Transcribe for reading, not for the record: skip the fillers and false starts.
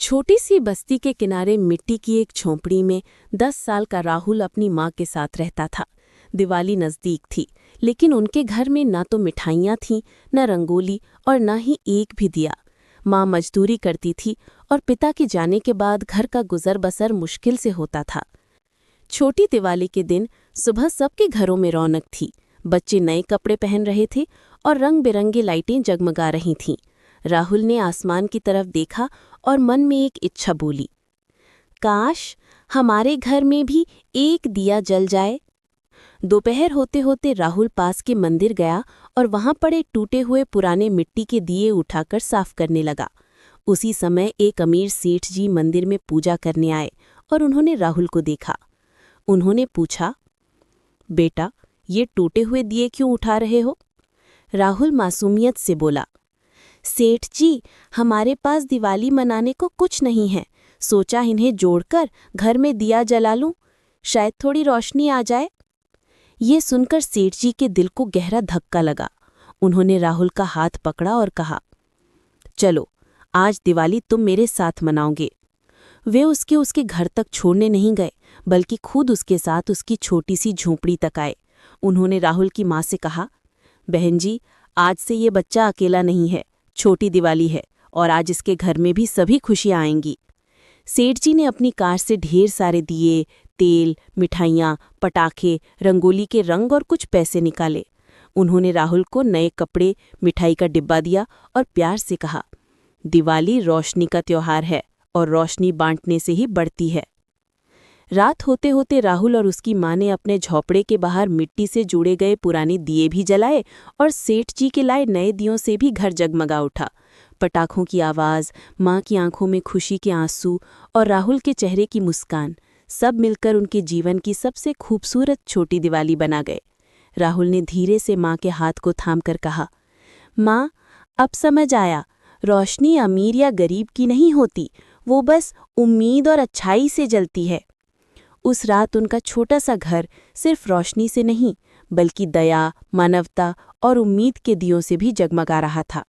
छोटी सी बस्ती के किनारे मिट्टी की एक झोंपड़ी में 10 साल का राहुल अपनी माँ के साथ रहता था। दिवाली नज़दीक थी, लेकिन उनके घर में ना तो मिठाइयाँ थीं, न रंगोली और न ही एक भी दिया। माँ मजदूरी करती थी और पिता के जाने के बाद घर का गुजर बसर मुश्किल से होता था। छोटी दिवाली के दिन सुबह सबके घरों में रौनक थी। बच्चे नए कपड़े पहन रहे थे और रंग बिरंगी लाइटें जगमगा रही थीं। राहुल ने आसमान की तरफ देखा और मन में एक इच्छा बोली, काश हमारे घर में भी एक दिया जल जाए। दोपहर होते होते राहुल पास के मंदिर गया और वहां पड़े टूटे हुए पुराने मिट्टी के दिए उठाकर साफ करने लगा। उसी समय एक अमीर सेठ जी मंदिर में पूजा करने आए और उन्होंने राहुल को देखा। उन्होंने पूछा, बेटा, ये टूटे हुए दिए क्यों उठा रहे हो? राहुल मासूमियत से बोला, सेठ जी, हमारे पास दिवाली मनाने को कुछ नहीं है, सोचा इन्हें जोड़कर घर में दिया जला लूं, शायद थोड़ी रोशनी आ जाए। ये सुनकर सेठ जी के दिल को गहरा धक्का लगा। उन्होंने राहुल का हाथ पकड़ा और कहा, चलो आज दिवाली तुम मेरे साथ मनाओगे। वे उसके घर तक छोड़ने नहीं गए, बल्कि खुद उसके साथ उसकी छोटी सी झोंपड़ी तक आए। उन्होंने राहुल की माँ से कहा, बहन जी, आज से ये बच्चा अकेला नहीं है, छोटी दिवाली है और आज इसके घर में भी सभी खुशियां आएंगी। सेठ जी ने अपनी कार से ढेर सारे दिए, तेल, मिठाइयाँ, पटाखे, रंगोली के रंग और कुछ पैसे निकाले। उन्होंने राहुल को नए कपड़े, मिठाई का डिब्बा दिया और प्यार से कहा, दिवाली रोशनी का त्योहार है और रोशनी बांटने से ही बढ़ती है। रात होते होते राहुल और उसकी माँ ने अपने झोपड़े के बाहर मिट्टी से जुड़े गए पुराने दिए भी जलाए और सेठ जी के लाए नए दियों से भी घर जगमगा उठा। पटाखों की आवाज़, माँ की आंखों में खुशी के आंसू और राहुल के चेहरे की मुस्कान, सब मिलकर उनके जीवन की सबसे खूबसूरत छोटी दिवाली बना गए। राहुल ने धीरे से माँ के हाथ को थामकर कहा, माँ, अब समझ आया, रोशनी अमीर या गरीब की नहीं होती, वो बस उम्मीद और अच्छाई से जलती है। उस रात उनका छोटा सा घर सिर्फ रोशनी से नहीं, बल्कि दया, मानवता और उम्मीद के दियों से भी जगमगा रहा था।